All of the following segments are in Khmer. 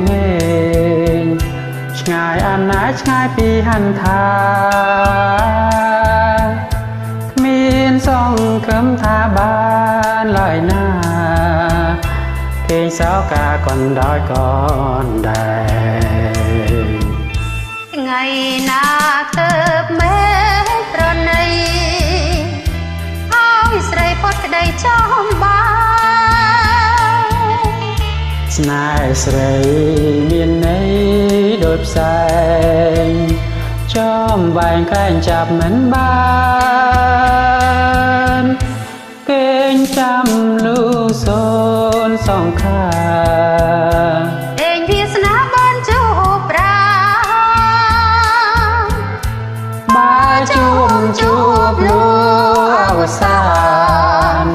ហេងឆ្ងាយអាណាឆ្ងាយពីហន្តាគ្មានសង្ឃឹមថាបានឡើយណាគេងសោកាកនដោយកនដែរថ្ងៃណាទើបមេប្រណីឲ្យស្រីផុតក្តីចំបានស្នេហ៍ស្រីមានន័យដូចផ្សែងចំបែងកែងចាប់មិនបានគេងចាំលូសូនសងខាឯងវាសនាបានជួបប្រាបើជួបលូអវសាន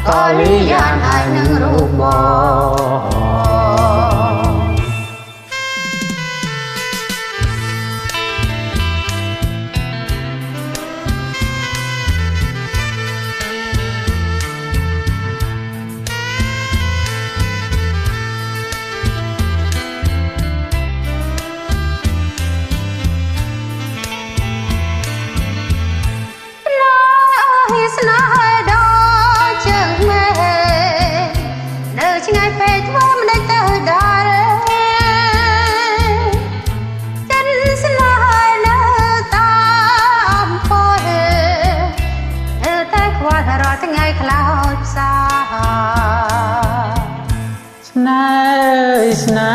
ក៏លីយ៉ានហើយនឹងរូបបងស្នេហ៍ដល់ជើងមេនៅឆ្ងាយពេកធ្វើមិនដេចទៅដល់ចិនស្នេហ៍នៅតាមពោះនៅតែខ្វល់រាល់ថ្ងៃខ្លោចផ្សាស្នេ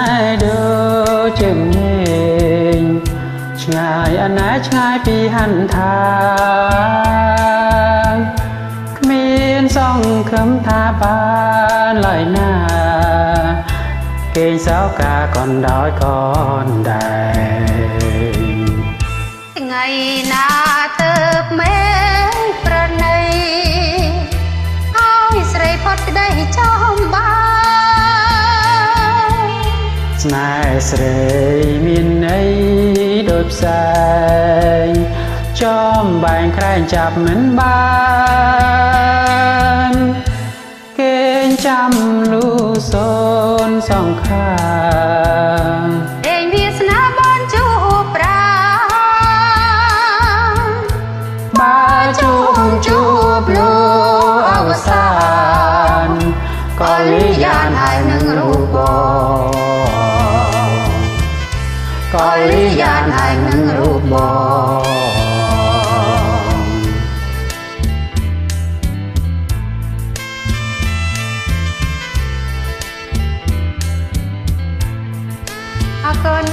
ហ៍ដូចជើងមេឆ្ងាយអាណាឆ្ងាយពីហន្តាសង្ឃឹមថាបានឡើយណាគេងសោកាកនដោយកនដែរថ្ងៃណាទើបមេប្រណីឲ្យស្រីផុតក្តីចំបានស្នេហ៍ស្រីមានន័យដូចផ្សែងចំបែងក្រែងចាប់មិនបានគេងចាំលូសូនសងខាឯងវាសនាបានជួបប្រាបើជួបលូអវសានក៏លីយ៉ានហើយនឹងរូបបងក៏លីយ៉ានហើយនឹងរូបបងអរគុណ